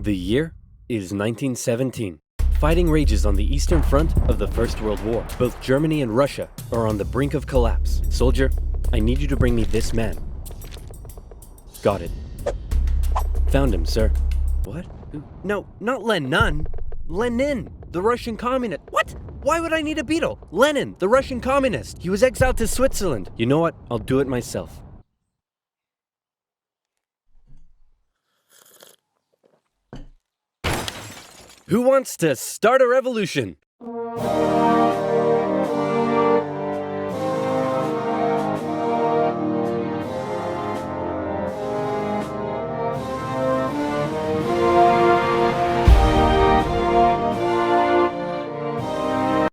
The year is 1917. Fighting rages on the Eastern Front of the First World War. Both Germany and Russia are on the brink of collapse. Soldier, I need you to bring me this man. Got it. Found him, sir. What? No, not Lenin. Lenin, the Russian communist. What? Why would I need a beetle? Lenin, the Russian communist. He was exiled to Switzerland. You know what? I'll do it myself. Who wants to start a revolution?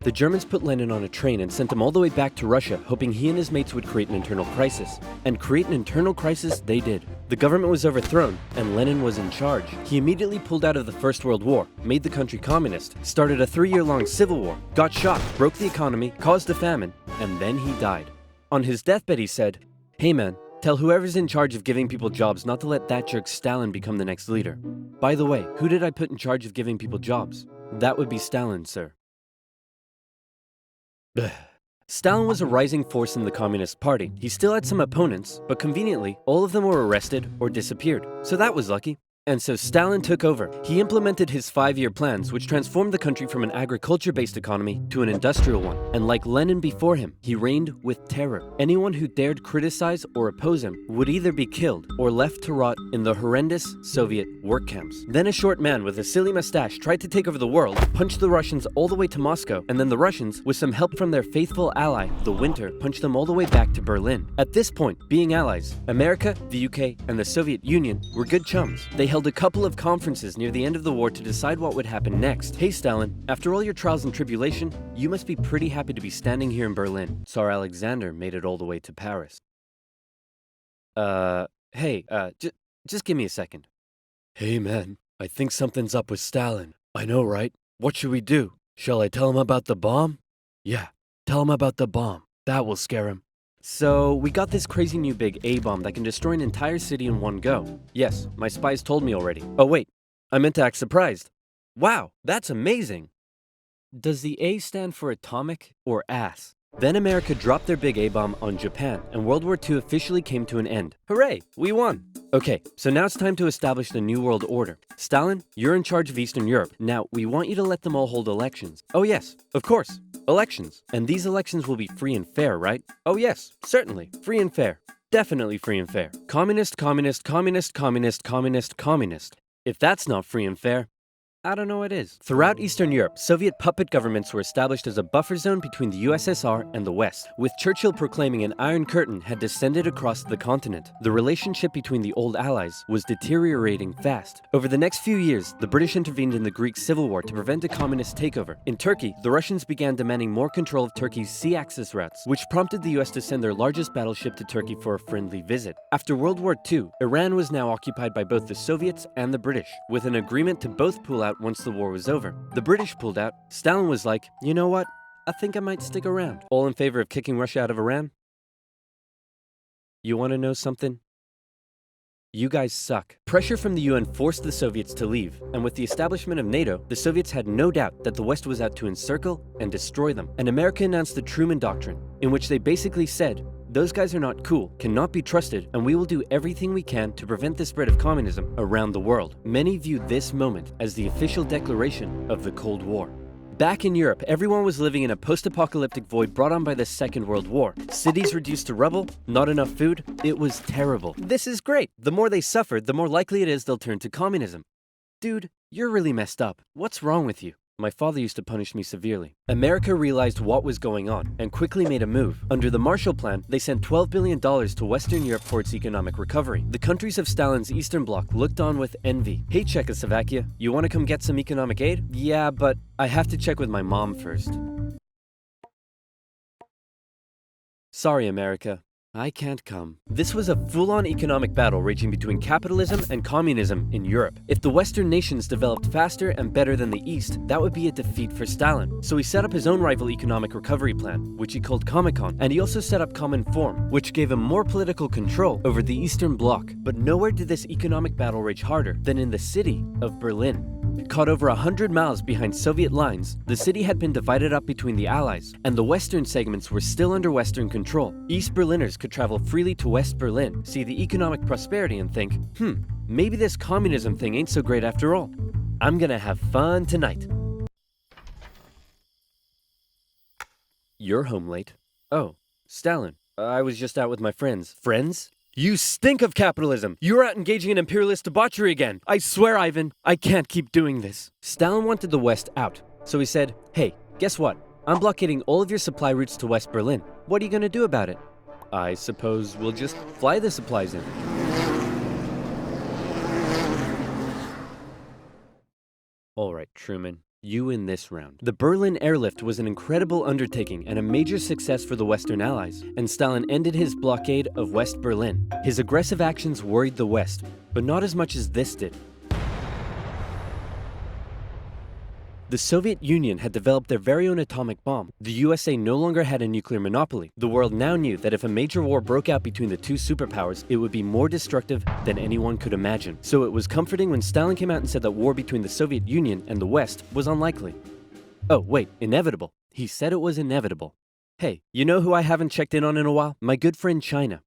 The Germans put Lenin on a train and sent him all the way back to Russia, hoping he and his mates would create an internal crisis. And create an internal crisis they did. The government was overthrown, and Lenin was in charge. He immediately pulled out of the First World War, made the country communist, started a 3-year-long civil war, got shot, broke the economy, caused a famine, and then he died. On his deathbed he said, "Hey man, tell whoever's in charge of giving people jobs not to let that jerk Stalin become the next leader. By the way, who did I put in charge of giving people jobs? That would be Stalin, sir." Stalin was a rising force in the Communist Party. He still had some opponents, but conveniently, all of them were arrested or disappeared. So that was lucky. And so Stalin took over. He implemented his 5-year plans, which transformed the country from an agriculture-based economy to an industrial one. And like Lenin before him, he reigned with terror. Anyone who dared criticize or oppose him would either be killed or left to rot in the horrendous Soviet work camps. Then a short man with a silly mustache tried to take over the world, punched the Russians all the way to Moscow, and then the Russians, with some help from their faithful ally, the Winter, punched them all the way back to Berlin. At this point, being allies, America, the UK, and the Soviet Union were good chums. They held a couple of conferences near the end of the war to decide what would happen next. Hey Stalin, after all your trials and tribulation, you must be pretty happy to be standing here in Berlin. Tsar Alexander made it all the way to Paris. Just give me a second. Hey man, I think something's up with Stalin. I know, right? What should we do? Shall I tell him about the bomb? Yeah, tell him about the bomb. That will scare him. So, we got this crazy new big A-bomb that can destroy an entire city in one go. Yes, my spies told me already. Oh wait, I meant to act surprised. Wow, that's amazing! Does the A stand for atomic or ass? Then America dropped their big A-bomb on Japan, and World War II officially came to an end. Hooray, we won! Okay, so now it's time to establish the New World Order. Stalin, you're in charge of Eastern Europe. Now, we want you to let them all hold elections. Oh yes, of course. Elections. And these elections will be free and fair, right? Oh yes, certainly. Free and fair. Definitely free and fair. Communist, communist, communist, communist, communist, communist. If that's not free and fair, I don't know what is. Throughout Eastern Europe, Soviet puppet governments were established as a buffer zone between the USSR and the West, with Churchill proclaiming an Iron Curtain had descended across the continent. The relationship between the old allies was deteriorating fast. Over the next few years, the British intervened in the Greek Civil War to prevent a communist takeover. In Turkey, the Russians began demanding more control of Turkey's sea access routes, which prompted the US to send their largest battleship to Turkey for a friendly visit. After World War II, Iran was now occupied by both the Soviets and the British, with an agreement to both pull out once the war was over. The British pulled out. Stalin was like, you know what? I think I might stick around. All in favor of kicking Russia out of Iran? You want to know something? You guys suck. Pressure from the UN forced the Soviets to leave, and with the establishment of NATO, the Soviets had no doubt that the West was out to encircle and destroy them. And America announced the Truman Doctrine, in which they basically said, those guys are not cool, cannot be trusted, and we will do everything we can to prevent the spread of communism around the world. Many viewed this moment as the official declaration of the Cold War. Back in Europe, everyone was living in a post-apocalyptic void brought on by the Second World War. Cities reduced to rubble, not enough food. It was terrible. This is great. The more they suffered, the more likely it is they'll turn to communism. Dude, you're really messed up. What's wrong with you? My father used to punish me severely. America realized what was going on and quickly made a move. Under the Marshall Plan, they sent $12 billion to Western Europe for its economic recovery. The countries of Stalin's Eastern Bloc looked on with envy. Hey Czechoslovakia, you want to come get some economic aid? Yeah, but I have to check with my mom first. Sorry, America. I can't come. This was a full-on economic battle raging between capitalism and communism in Europe. If the Western nations developed faster and better than the East, that would be a defeat for Stalin. So he set up his own rival economic recovery plan, which he called Comecon, and he also set up Cominform, which gave him more political control over the Eastern Bloc. But nowhere did this economic battle rage harder than in the city of Berlin. Caught over 100 miles behind Soviet lines, the city had been divided up between the Allies, and the western segments were still under Western control. East Berliners could travel freely to West Berlin, see the economic prosperity and think, maybe this communism thing ain't so great after all. I'm gonna have fun tonight. You're home late. Oh, Stalin. I was just out with my friends. Friends? You stink of capitalism! You're out engaging in imperialist debauchery again! I swear, Ivan, I can't keep doing this. Stalin wanted the West out, so he said, hey, guess what? I'm blockading all of your supply routes to West Berlin. What are you gonna do about it? I suppose we'll just fly the supplies in. Alright, Truman. You win this round. The Berlin airlift was an incredible undertaking and a major success for the Western Allies, and Stalin ended his blockade of West Berlin. His aggressive actions worried the West, but not as much as this did. The Soviet Union had developed their very own atomic bomb. The USA no longer had a nuclear monopoly. The world now knew that if a major war broke out between the two superpowers, it would be more destructive than anyone could imagine. So it was comforting when Stalin came out and said that war between the Soviet Union and the West was unlikely. Oh, wait, inevitable. He said it was inevitable. Hey, you know who I haven't checked in on in a while? My good friend China.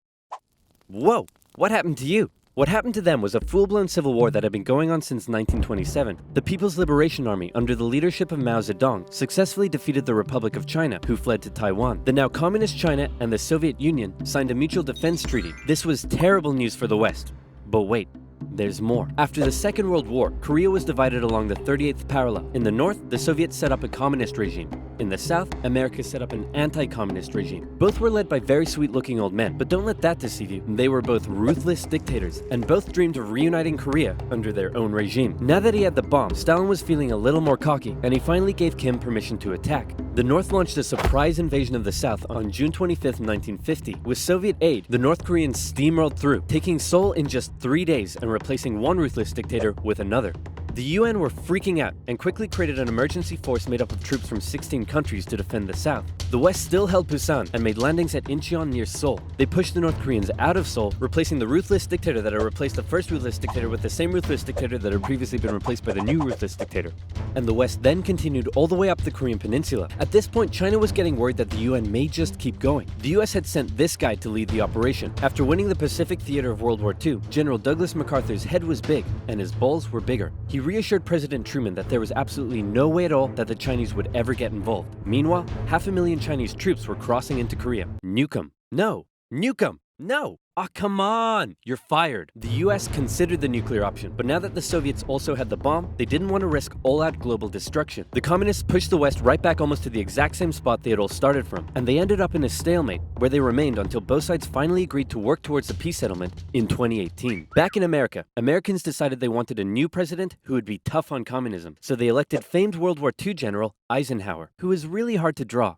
Whoa, what happened to you? What happened to them was a full-blown civil war that had been going on since 1927. The People's Liberation Army, under the leadership of Mao Zedong, successfully defeated the Republic of China, who fled to Taiwan. The now communist China and the Soviet Union signed a mutual defense treaty. This was terrible news for the West. But wait. There's more. After the Second World War, Korea was divided along the 38th parallel. In the north, the Soviets set up a communist regime. In the south, America set up an anti-communist regime. Both were led by very sweet-looking old men, but don't let that deceive you. They were both ruthless dictators, and both dreamed of reuniting Korea under their own regime. Now that he had the bomb, Stalin was feeling a little more cocky, and he finally gave Kim permission to attack. The North launched a surprise invasion of the South on June 25, 1950. With Soviet aid, the North Koreans steamrolled through, taking Seoul in just 3 days and replacing one ruthless dictator with another. The UN were freaking out and quickly created an emergency force made up of troops from 16 countries to defend the South. The West still held Busan and made landings at Incheon near Seoul. They pushed the North Koreans out of Seoul, replacing the ruthless dictator that had replaced the first ruthless dictator with the same ruthless dictator that had previously been replaced by the new ruthless dictator. And the West then continued all the way up the Korean peninsula. At this point, China was getting worried that the UN may just keep going. The US had sent this guy to lead the operation. After winning the Pacific theater of World War II, General Douglas MacArthur's head was big and his balls were bigger. He reassured President Truman that there was absolutely no way at all that the Chinese would ever get involved. Meanwhile, 500,000 Chinese troops were crossing into Korea. Nuke 'em. No. Nuke 'em. No. Ah, come on! You're fired. The US considered the nuclear option, but now that the Soviets also had the bomb, they didn't want to risk all-out global destruction. The communists pushed the West right back almost to the exact same spot they had all started from, and they ended up in a stalemate, where they remained until both sides finally agreed to work towards a peace settlement in 2018. Back in America, Americans decided they wanted a new president who would be tough on communism, so they elected famed World War II General Eisenhower, who was really hard to draw.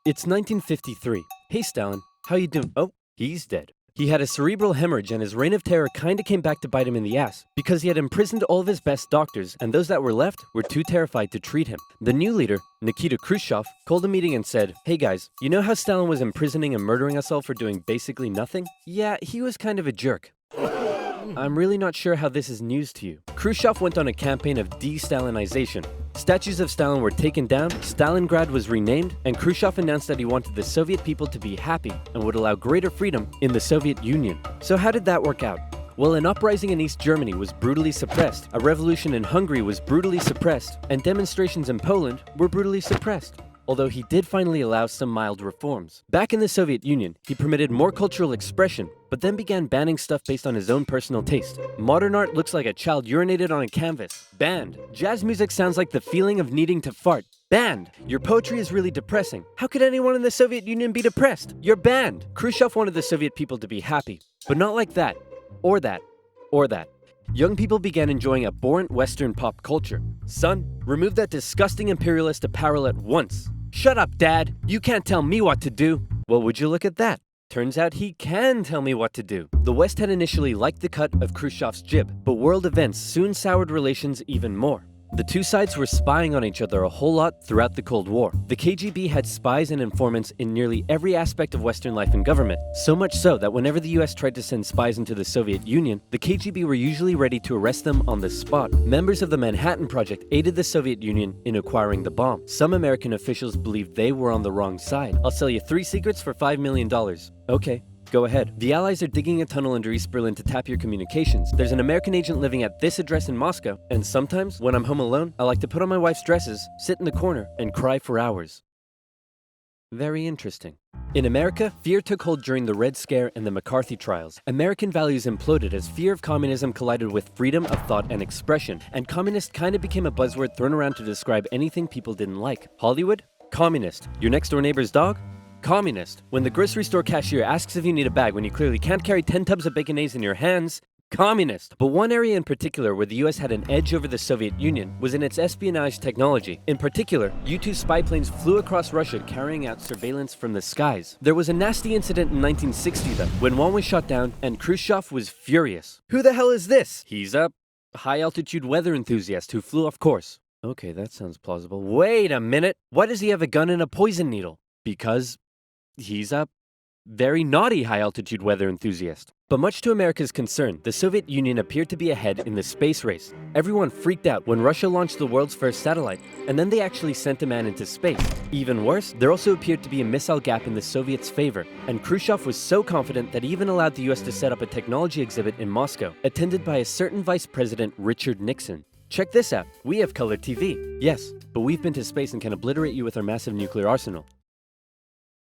It's 1953. Hey Stalin, how you doing? Oh, he's dead. He had a cerebral hemorrhage and his reign of terror kinda came back to bite him in the ass, because he had imprisoned all of his best doctors, and those that were left were too terrified to treat him. The new leader, Nikita Khrushchev, called a meeting and said, hey guys, you know how Stalin was imprisoning and murdering us all for doing basically nothing? Yeah, he was kind of a jerk. I'm really not sure how this is news to you. Khrushchev went on a campaign of de-Stalinization. Statues of Stalin were taken down, Stalingrad was renamed, and Khrushchev announced that he wanted the Soviet people to be happy and would allow greater freedom in the Soviet Union. So how did that work out? Well, an uprising in East Germany was brutally suppressed, a revolution in Hungary was brutally suppressed, and demonstrations in Poland were brutally suppressed. Although he did finally allow some mild reforms. Back in the Soviet Union, he permitted more cultural expression, but then began banning stuff based on his own personal taste. Modern art looks like a child urinated on a canvas. Banned. Jazz music sounds like the feeling of needing to fart. Banned. Your poetry is really depressing. How could anyone in the Soviet Union be depressed? You're banned. Khrushchev wanted the Soviet people to be happy, but not like that, or that, or that. Young people began enjoying abhorrent Western pop culture. Son, remove that disgusting imperialist apparel at once. Shut up, Dad. You can't tell me what to do. Well, would you look at that? Turns out he can tell me what to do. The West had initially liked the cut of Khrushchev's jib, but world events soon soured relations even more. The two sides were spying on each other a whole lot throughout the Cold War. The KGB had spies and informants in nearly every aspect of Western life and government, so much so that whenever the US tried to send spies into the Soviet Union, the KGB were usually ready to arrest them on the spot. Members of the Manhattan Project aided the Soviet Union in acquiring the bomb. Some American officials believed they were on the wrong side. I'll sell you 3 secrets for $5 million. Okay. Go ahead. The Allies are digging a tunnel under East Berlin to tap your communications. There's an American agent living at this address in Moscow, and sometimes, when I'm home alone, I like to put on my wife's dresses, sit in the corner, and cry for hours. Very interesting. In America, fear took hold during the Red Scare and the McCarthy trials. American values imploded as fear of communism collided with freedom of thought and expression, and communist kind of became a buzzword thrown around to describe anything people didn't like. Hollywood? Communist. Your next door neighbor's dog? Communist. When the grocery store cashier asks if you need a bag when you clearly can't carry 10 tubs of Baconaise in your hands, communist. But one area in particular where the US had an edge over the Soviet Union was in its espionage technology. In particular, U-2 spy planes flew across Russia carrying out surveillance from the skies. There was a nasty incident in 1960 though, when one was shot down and Khrushchev was furious. Who the hell is this? He's a high-altitude weather enthusiast who flew off course. Okay, that sounds plausible. Wait a minute. Why does he have a gun and a poison needle? Because he's a very naughty high-altitude weather enthusiast. But much to America's concern, the Soviet Union appeared to be ahead in the space race. Everyone freaked out when Russia launched the world's first satellite, and then they actually sent a man into space. Even worse, there also appeared to be a missile gap in the Soviets' favor, and Khrushchev was so confident that he even allowed the US to set up a technology exhibit in Moscow, attended by a certain Vice President Richard Nixon. Check this out, we have color TV. Yes, but we've been to space and can obliterate you with our massive nuclear arsenal.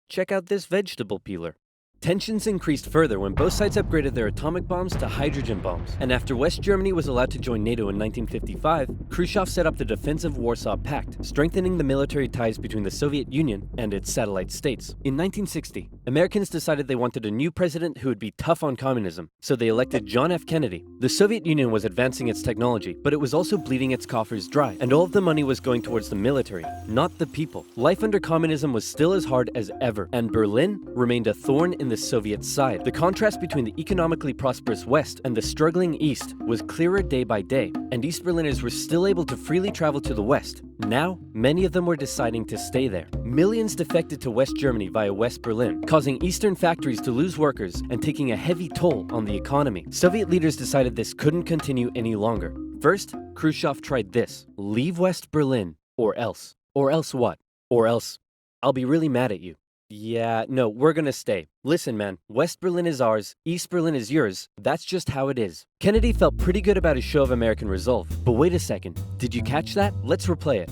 Check out this vegetable peeler. Tensions increased further when both sides upgraded their atomic bombs to hydrogen bombs. And after West Germany was allowed to join NATO in 1955, Khrushchev set up the Defensive Warsaw Pact, strengthening the military ties between the Soviet Union and its satellite states. In 1960, Americans decided they wanted a new president who would be tough on communism, so they elected John F. Kennedy. The Soviet Union was advancing its technology, but it was also bleeding its coffers dry, and all of the money was going towards the military, not the people. Life under communism was still as hard as ever, and Berlin remained a thorn in the Soviet side. The contrast between the economically prosperous West and the struggling East was clearer day by day, and East Berliners were still able to freely travel to the West. Now, many of them were deciding to stay there. Millions defected to West Germany via West Berlin, causing Eastern factories to lose workers and taking a heavy toll on the economy. Soviet leaders decided this couldn't continue any longer. First, Khrushchev tried this: leave West Berlin, or else. Or else what? Or else, I'll be really mad at you. Yeah, no, we're gonna stay. Listen, man, West Berlin is ours, East Berlin is yours. That's just how it is. Kennedy felt pretty good about his show of American resolve. But wait a second, did you catch that? Let's replay it.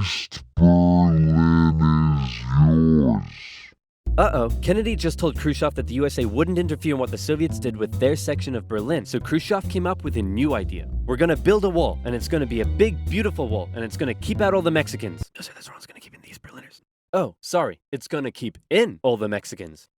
East Berlin is yours. Uh-oh, Kennedy just told Khrushchev that the USA wouldn't interfere in what the Soviets did with their section of Berlin, so Khrushchev came up with a new idea. We're gonna build a wall, and it's gonna be a big, beautiful wall, and it's gonna keep out all the Mexicans. Just say that's wrong, it's gonna keep in these Berliners. Oh, sorry, it's gonna keep in all the Mexicans.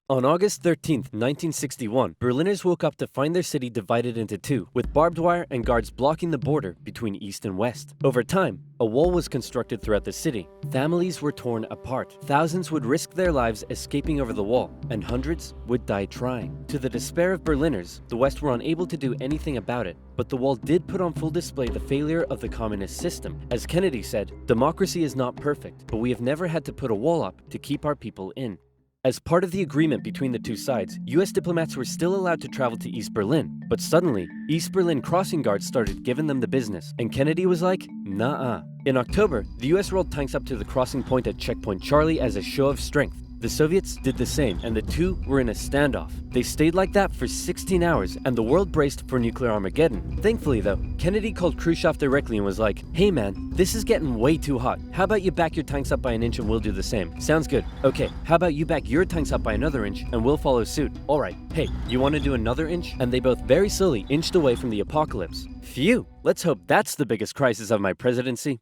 On August 13th, 1961, Berliners woke up to find their city divided into two, with barbed wire and guards blocking the border between East and West. Over time, a wall was constructed throughout the city. Families were torn apart. Thousands would risk their lives escaping over the wall, and hundreds would die trying. To the despair of Berliners, the West were unable to do anything about it, but the wall did put on full display the failure of the communist system. As Kennedy said, democracy is not perfect, but we have never had to put a wall up to keep our people in. As part of the agreement between the two sides, US diplomats were still allowed to travel to East Berlin, but suddenly, East Berlin crossing guards started giving them the business, and Kennedy was like, nah-uh. In October, the US rolled tanks up to the crossing point at Checkpoint Charlie as a show of strength. The Soviets did the same, and the two were in a standoff. They stayed like that for 16 hours, and the world braced for nuclear Armageddon. Thankfully though, Kennedy called Khrushchev directly and was like, hey man, this is getting way too hot. How about you back your tanks up by an inch and we'll do the same? Sounds good. Okay, how about you back your tanks up by another inch and we'll follow suit? Alright, hey, you want to do another inch? And they both very slowly inched away from the apocalypse. Phew, let's hope that's the biggest crisis of my presidency.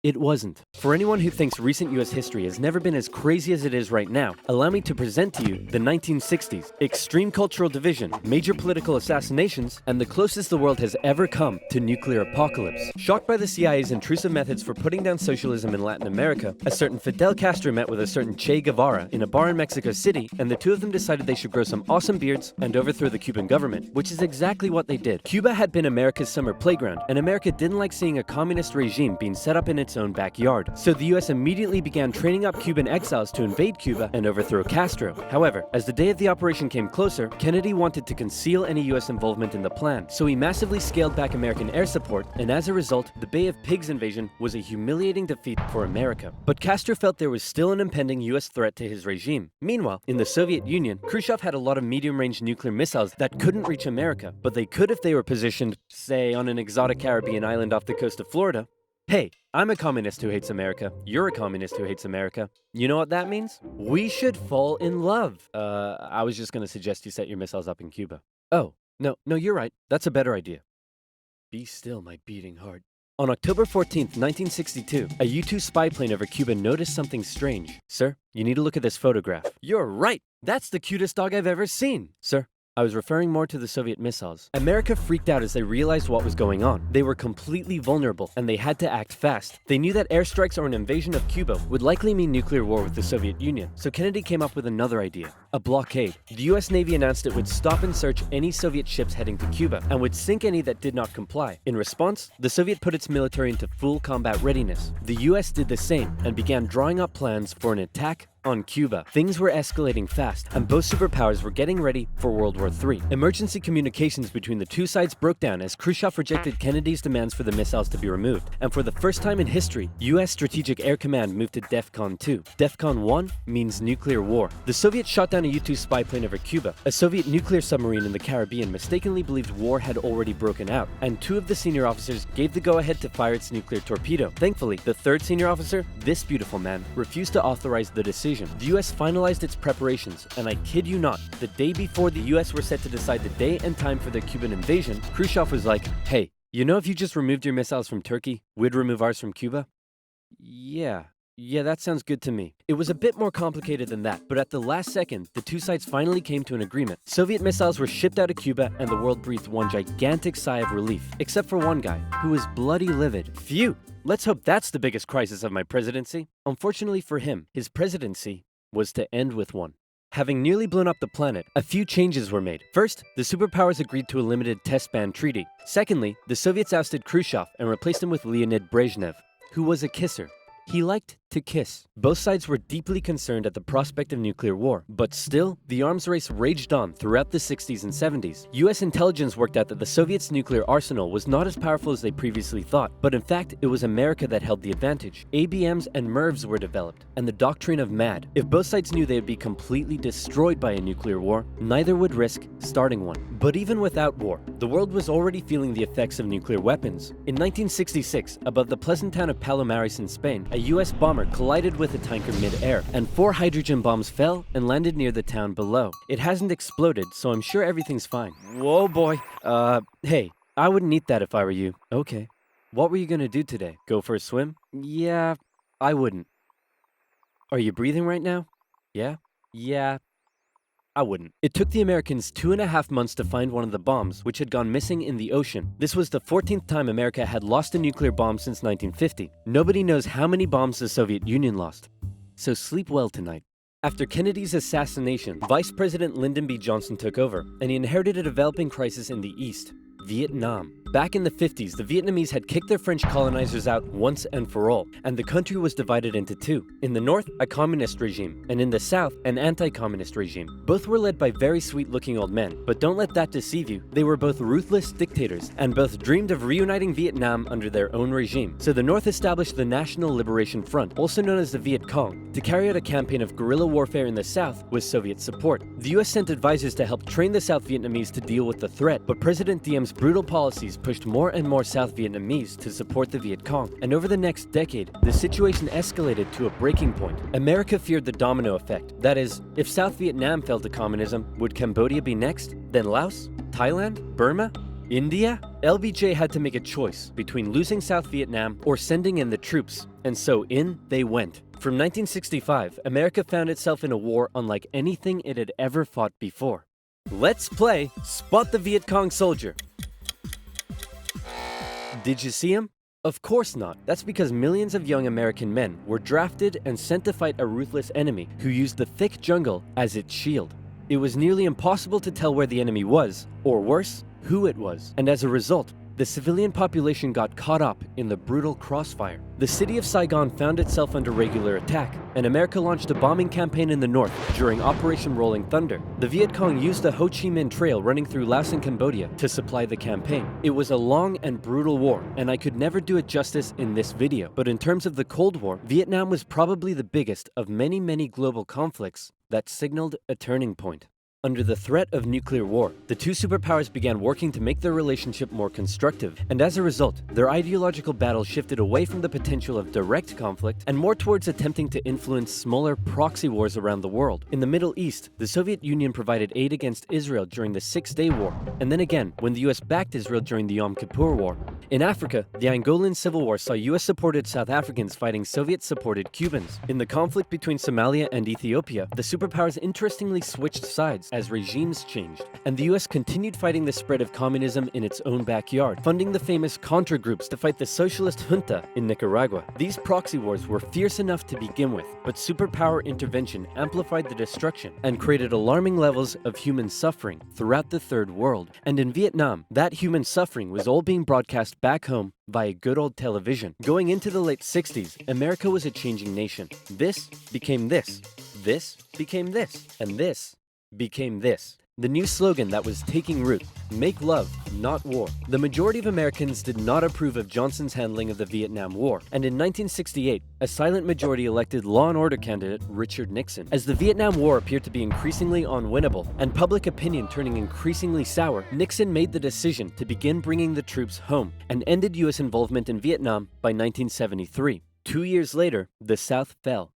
it wasn't. For anyone who thinks recent US history has never been as crazy as it is right now, allow me to present to you the 1960s. Extreme cultural division, major political assassinations, and the closest the world has ever come to nuclear apocalypse. Shocked by the CIA's intrusive methods for putting down socialism in Latin America, a certain Fidel Castro met with a certain Che Guevara in a bar in Mexico City, and the two of them decided they should grow some awesome beards and overthrow the Cuban government, which is exactly what they did. Cuba had been America's summer playground, and America didn't like seeing a communist regime being set up in its own backyard. So the US immediately began training up Cuban exiles to invade Cuba and overthrow Castro. However, as the day of the operation came closer, Kennedy wanted to conceal any US involvement in the plan, so he massively scaled back American air support, and as a result, the Bay of Pigs invasion was a humiliating defeat for America. But Castro felt there was still an impending US threat to his regime. Meanwhile, in the Soviet Union, Khrushchev had a lot of medium-range nuclear missiles that couldn't reach America, but they could if they were positioned, say, on an exotic Caribbean island off the coast of Florida. Hey, I'm a communist who hates America. You're a communist who hates America. You know what that means? We should fall in love. I was just gonna suggest you set your missiles up in Cuba. Oh, no, you're right. That's a better idea. Be still, my beating heart. On October 14th, 1962, a U-2 spy plane over Cuba noticed something strange. Sir, you need to look at this photograph. You're right! That's the cutest dog I've ever seen! Sir, I was referring more to the Soviet missiles. America freaked out as they realized what was going on. They were completely vulnerable, and they had to act fast. They knew that airstrikes or an invasion of Cuba would likely mean nuclear war with the Soviet Union, so Kennedy came up with another idea: a blockade. The US Navy announced it would stop and search any Soviet ships heading to Cuba, and would sink any that did not comply. In response, the Soviet put its military into full combat readiness. The US did the same, and began drawing up plans for an attack on Cuba. Things were escalating fast, and both superpowers were getting ready for World War III. Emergency communications between the two sides broke down as Khrushchev rejected Kennedy's demands for the missiles to be removed, and for the first time in history, US Strategic Air Command moved to DEFCON 2. DEFCON 1 means nuclear war. The Soviets shot down a U-2 spy plane over Cuba. A Soviet nuclear submarine in the Caribbean mistakenly believed war had already broken out, and two of the senior officers gave the go-ahead to fire its nuclear torpedo. Thankfully, the third senior officer, this beautiful man, refused to authorize the decision. The US finalized its preparations, and I kid you not, the day before the US were set to decide the day and time for the Cuban invasion, Khrushchev was like, "Hey, you know if you just removed your missiles from Turkey, we'd remove ours from Cuba?" Yeah, that sounds good to me. It was a bit more complicated than that, but at the last second, the two sides finally came to an agreement. Soviet missiles were shipped out of Cuba, and the world breathed one gigantic sigh of relief, except for one guy, who was bloody livid. Phew! Let's hope that's the biggest crisis of my presidency. Unfortunately for him, his presidency was to end with one. Having nearly blown up the planet, a few changes were made. First, the superpowers agreed to a limited test ban treaty. Secondly, the Soviets ousted Khrushchev and replaced him with Leonid Brezhnev, who was a kisser. He liked to kiss. Both sides were deeply concerned at the prospect of nuclear war, but still, the arms race raged on throughout the 60s and 70s. US intelligence worked out that the Soviets' nuclear arsenal was not as powerful as they previously thought, but in fact, it was America that held the advantage. ABMs and MIRVs were developed, and the doctrine of MAD. If both sides knew they would be completely destroyed by a nuclear war, neither would risk starting one. But even without war, the world was already feeling the effects of nuclear weapons. In 1966, above the pleasant town of Palomares in Spain, a US bomber collided with a tanker mid-air, and 4 hydrogen bombs fell and landed near the town below. It hasn't exploded, so I'm sure everything's fine. Whoa, boy. Hey, I wouldn't eat that if I were you. Okay. What were you gonna do today? Go for a swim? Yeah, I wouldn't. Are you breathing right now? Yeah? Yeah, I wouldn't. It took the Americans 2.5 months to find one of the bombs, which had gone missing in the ocean. This was the 14th time America had lost a nuclear bomb since 1950. Nobody knows how many bombs the Soviet Union lost. So sleep well tonight. After Kennedy's assassination, Vice President Lyndon B. Johnson took over, and he inherited a developing crisis in the East: Vietnam. Back in the 50s, the Vietnamese had kicked their French colonizers out once and for all, and the country was divided into two. In the north, a communist regime, and in the south, an anti-communist regime. Both were led by very sweet-looking old men, but don't let that deceive you. They were both ruthless dictators, and both dreamed of reuniting Vietnam under their own regime. So the north established the National Liberation Front, also known as the Viet Cong, to carry out a campaign of guerrilla warfare in the south with Soviet support. The US sent advisors to help train the South Vietnamese to deal with the threat, but President Diem's brutal policies pushed more and more South Vietnamese to support the Viet Cong, and over the next decade, the situation escalated to a breaking point. America feared the domino effect. That is, if South Vietnam fell to communism, would Cambodia be next? Then Laos? Thailand? Burma? India? LBJ had to make a choice between losing South Vietnam or sending in the troops, and so in they went. From 1965, America found itself in a war unlike anything it had ever fought before. Let's play Spot the Viet Cong Soldier. Did you see him? Of course not. That's because millions of young American men were drafted and sent to fight a ruthless enemy who used the thick jungle as its shield. It was nearly impossible to tell where the enemy was, or worse, who it was. And as a result, the civilian population got caught up in the brutal crossfire. The city of Saigon found itself under regular attack, and America launched a bombing campaign in the north during Operation Rolling Thunder. The Viet Cong used the Ho Chi Minh Trail running through Laos and Cambodia to supply the campaign. It was a long and brutal war, and I could never do it justice in this video. But in terms of the Cold War, Vietnam was probably the biggest of many global conflicts that signaled a turning point. Under the threat of nuclear war, the two superpowers began working to make their relationship more constructive, and as a result, their ideological battle shifted away from the potential of direct conflict and more towards attempting to influence smaller proxy wars around the world. In the Middle East, the Soviet Union provided aid against Israel during the Six-Day War, and then again when the US backed Israel during the Yom Kippur War. In Africa, the Angolan Civil War saw US-supported South Africans fighting Soviet-supported Cubans. In the conflict between Somalia and Ethiopia, the superpowers interestingly switched sides as regimes changed, and the US continued fighting the spread of communism in its own backyard, funding the famous Contra groups to fight the socialist junta in Nicaragua. These proxy wars were fierce enough to begin with, but superpower intervention amplified the destruction and created alarming levels of human suffering throughout the Third World. And in Vietnam, that human suffering was all being broadcast back home via good old television. Going into the late 60s, America was a changing nation. This became this. This became this. And this became this. The new slogan that was taking root: make love, not war. The majority of Americans did not approve of Johnson's handling of the Vietnam War, and in 1968, a silent majority elected law and order candidate Richard Nixon. As the Vietnam War appeared to be increasingly unwinnable, and public opinion turning increasingly sour, Nixon made the decision to begin bringing the troops home, and ended US involvement in Vietnam by 1973. 2 years later, the South fell.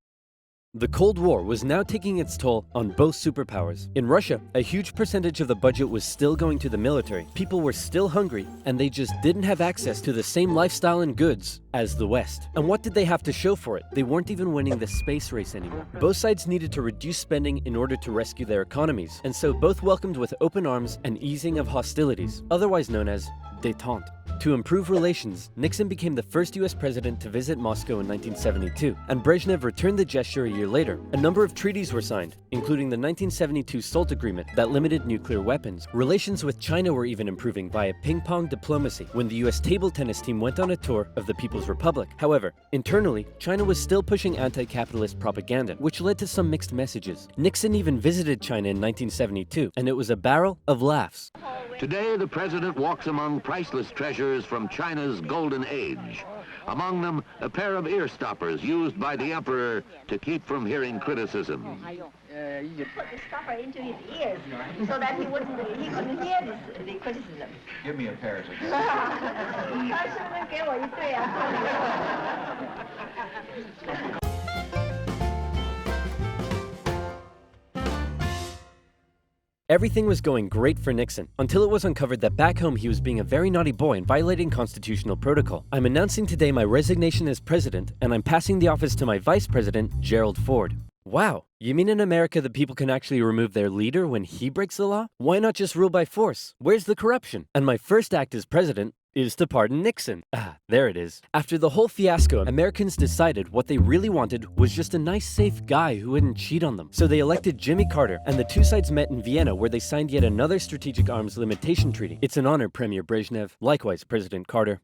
The Cold War was now taking its toll on both superpowers. In Russia, a huge percentage of the budget was still going to the military. People were still hungry, and they just didn't have access to the same lifestyle and goods as the West. And what did they have to show for it? They weren't even winning the space race anymore. Both sides needed to reduce spending in order to rescue their economies, and so both welcomed with open arms an easing of hostilities, otherwise known as détente. To improve relations, Nixon became the first US president to visit Moscow in 1972, and Brezhnev returned the gesture a year later. A number of treaties were signed, including the 1972 SALT agreement that limited nuclear weapons. Relations with China were even improving via ping-pong diplomacy when the US table tennis team went on a tour of the People's Republic. However, internally, China was still pushing anti-capitalist propaganda, which led to some mixed messages. Nixon even visited China in 1972, and it was a barrel of laughs. Today, the president walks among priceless treasures from China's golden age. Among them, a pair of ear stoppers used by the emperor to keep from hearing criticism. Put the stopper into his ears so that he couldn't hear the criticism. Give me a pair. 他是不是给我一对啊？ Everything was going great for Nixon, until it was uncovered that back home he was being a very naughty boy and violating constitutional protocol. I'm announcing today my resignation as president, and I'm passing the office to my vice president, Gerald Ford. Wow, you mean in America the people can actually remove their leader when he breaks the law? Why not just rule by force? Where's the corruption? And my first act as president is to pardon Nixon. There it is. After the whole fiasco, Americans decided what they really wanted was just a nice, safe guy who wouldn't cheat on them. So they elected Jimmy Carter, and the two sides met in Vienna where they signed yet another strategic arms limitation treaty. It's an honor, Premier Brezhnev. Likewise, President Carter.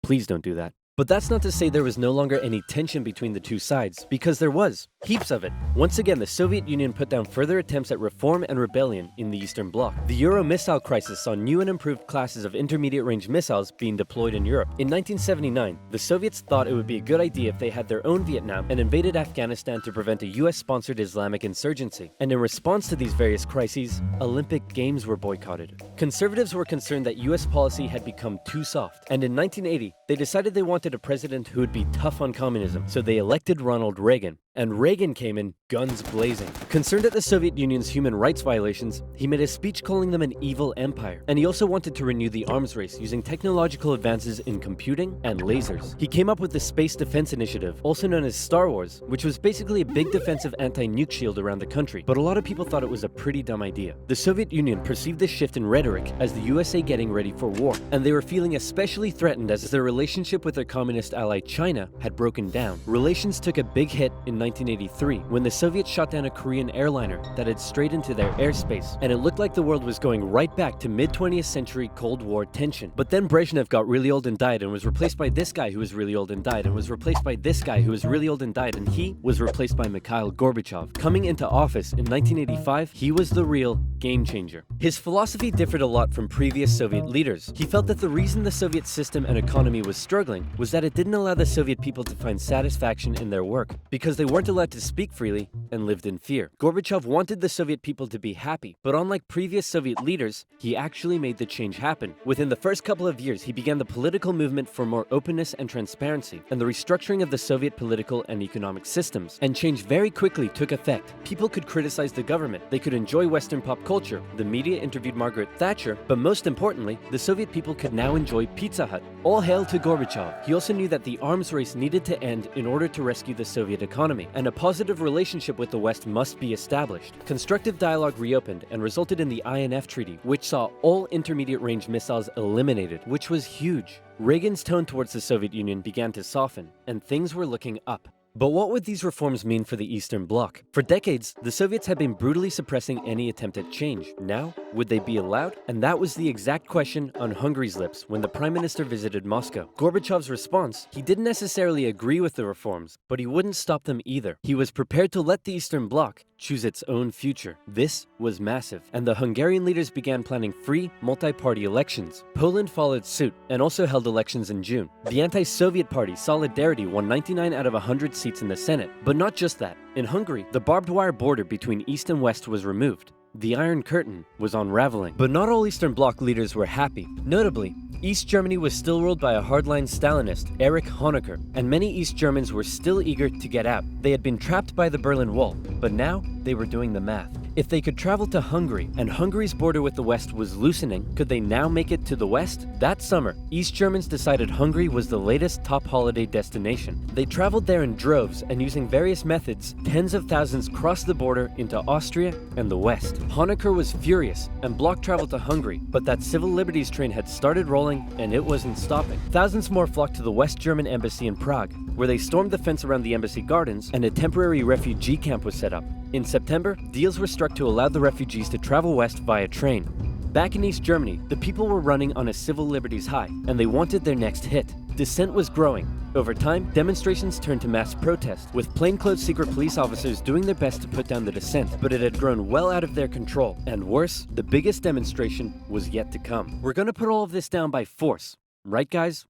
Please don't do that. But that's not to say there was no longer any tension between the two sides, because there was. Heaps of it. Once again, the Soviet Union put down further attempts at reform and rebellion in the Eastern Bloc. The Euro missile crisis saw new and improved classes of intermediate-range missiles being deployed in Europe. In 1979, the Soviets thought it would be a good idea if they had their own Vietnam and invaded Afghanistan to prevent a US-sponsored Islamic insurgency. And in response to these various crises, Olympic Games were boycotted. Conservatives were concerned that US policy had become too soft, and in 1980, they decided they wanted a president who would be tough on communism, so they elected Ronald Reagan. And Reagan came in guns blazing. Concerned at the Soviet Union's human rights violations, he made a speech calling them an evil empire. And he also wanted to renew the arms race using technological advances in computing and lasers. He came up with the Space Defense Initiative, also known as Star Wars, which was basically a big defensive anti-nuke shield around the country. But a lot of people thought it was a pretty dumb idea. The Soviet Union perceived this shift in rhetoric as the USA getting ready for war, and they were feeling especially threatened as their relationship with their communist ally China had broken down. Relations took a big hit in 1983 when the Soviets shot down a Korean airliner that had strayed into their airspace, and it looked like the world was going right back to mid-20th century Cold War tension. But then Brezhnev got really old and died, and was replaced by this guy who was really old and died, and was replaced by this guy who was really old and died, and he was replaced by Mikhail Gorbachev. Coming into office in 1985, he was the real game changer. His philosophy differed a lot from previous Soviet leaders. He felt that the reason the Soviet system and economy was struggling was that it didn't allow the Soviet people to find satisfaction in their work, because they weren't allowed to speak freely and lived in fear. Gorbachev wanted the Soviet people to be happy, but unlike previous Soviet leaders, he actually made the change happen. Within the first couple of years, he began the political movement for more openness and transparency, and the restructuring of the Soviet political and economic systems. And change very quickly took effect. People could criticize the government, they could enjoy Western pop culture, the media interviewed Margaret Thatcher, but most importantly, the Soviet people could now enjoy Pizza Hut. All hail to Gorbachev. He also knew that the arms race needed to end in order to rescue the Soviet economy, and a positive relationship with the West must be established. Constructive dialogue reopened and resulted in the INF Treaty, which saw all intermediate-range missiles eliminated, which was huge. Reagan's tone towards the Soviet Union began to soften, and things were looking up. But what would these reforms mean for the Eastern Bloc? For decades, the Soviets had been brutally suppressing any attempt at change. Now, would they be allowed? And that was the exact question on Hungary's lips when the Prime Minister visited Moscow. Gorbachev's response: he didn't necessarily agree with the reforms, but he wouldn't stop them either. He was prepared to let the Eastern Bloc choose its own future. This was massive, and the Hungarian leaders began planning free, multi-party elections. Poland followed suit and also held elections in June. The anti-Soviet party Solidarity won 99 out of 100 seats in the Senate. But not just that. In Hungary, the barbed wire border between East and West was removed. The Iron Curtain was unraveling. But not all Eastern Bloc leaders were happy. Notably, East Germany was still ruled by a hardline Stalinist, Erich Honecker, and many East Germans were still eager to get out. They had been trapped by the Berlin Wall, but now they were doing the math. If they could travel to Hungary, and Hungary's border with the West was loosening, could they now make it to the West? That summer, East Germans decided Hungary was the latest top holiday destination. They traveled there in droves, and using various methods, tens of thousands crossed the border into Austria and the West. Honecker was furious and blocked travel to Hungary, but that civil liberties train had started rolling and it wasn't stopping. Thousands more flocked to the West German embassy in Prague, where they stormed the fence around the embassy gardens and a temporary refugee camp was set up. In September, deals were struck to allow the refugees to travel west via train. Back in East Germany, the people were running on a civil liberties high, and they wanted their next hit. Dissent was growing. Over time, demonstrations turned to mass protest, with plainclothes secret police officers doing their best to put down the dissent, but it had grown well out of their control. And worse, the biggest demonstration was yet to come. We're gonna put all of this down by force, right guys?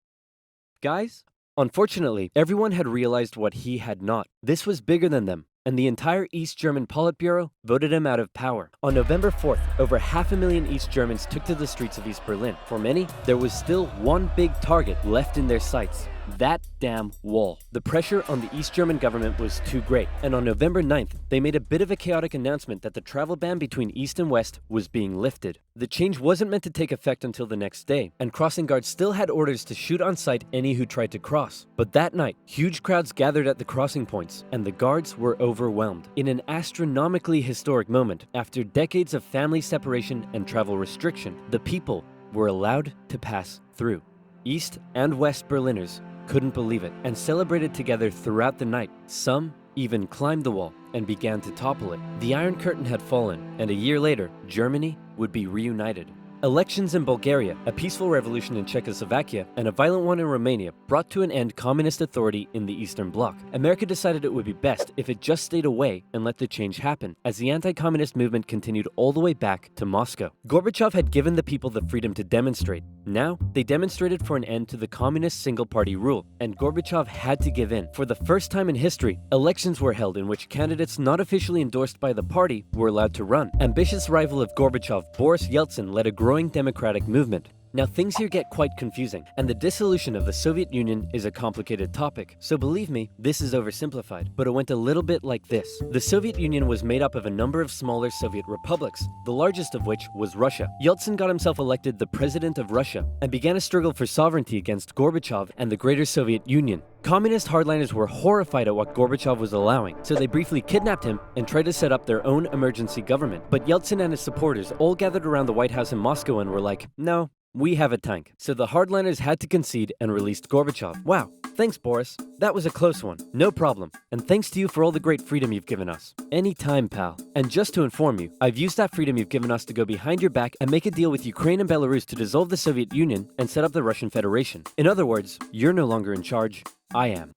Guys? Unfortunately, everyone had realized what he had not. This was bigger than them, and the entire East German Politburo voted him out of power. On November 4th, over 500,000 East Germans took to the streets of East Berlin. For many, there was still one big target left in their sights: that damn wall. The pressure on the East German government was too great, and on November 9th, they made a bit of a chaotic announcement that the travel ban between East and West was being lifted. The change wasn't meant to take effect until the next day, and crossing guards still had orders to shoot on sight any who tried to cross. But that night, huge crowds gathered at the crossing points, and the guards were overwhelmed. In an astronomically historic moment, after decades of family separation and travel restriction, the people were allowed to pass through. East and West Berliners couldn't believe it and celebrated together throughout the night. Some even climbed the wall and began to topple it. The Iron Curtain had fallen, and a year later, Germany would be reunited. Elections in Bulgaria, a peaceful revolution in Czechoslovakia, and a violent one in Romania brought to an end communist authority in the Eastern Bloc. America decided it would be best if it just stayed away and let the change happen, as the anti-communist movement continued all the way back to Moscow. Gorbachev had given the people the freedom to demonstrate. Now, they demonstrated for an end to the communist single-party rule, and Gorbachev had to give in. For the first time in history, elections were held in which candidates not officially endorsed by the party were allowed to run. Ambitious rival of Gorbachev, Boris Yeltsin, led a growing democratic movement. Now things here get quite confusing, and the dissolution of the Soviet Union is a complicated topic. So believe me, this is oversimplified, but it went a little bit like this. The Soviet Union was made up of a number of smaller Soviet republics, the largest of which was Russia. Yeltsin got himself elected the president of Russia and began a struggle for sovereignty against Gorbachev and the Greater Soviet Union. Communist hardliners were horrified at what Gorbachev was allowing, so they briefly kidnapped him and tried to set up their own emergency government. But Yeltsin and his supporters all gathered around the White House in Moscow and were like, no, we have a tank. So the hardliners had to concede and released Gorbachev. Wow, thanks Boris. That was a close one. No problem. And thanks to you for all the great freedom you've given us. Anytime, pal. And just to inform you, I've used that freedom you've given us to go behind your back and make a deal with Ukraine and Belarus to dissolve the Soviet Union and set up the Russian Federation. In other words, you're no longer in charge. I am.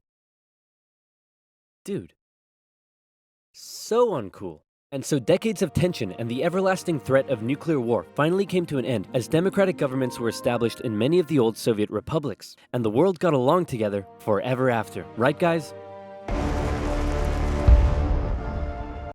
Dude. So uncool. And so decades of tension and the everlasting threat of nuclear war finally came to an end as democratic governments were established in many of the old Soviet republics, and the world got along together forever after. Right, guys?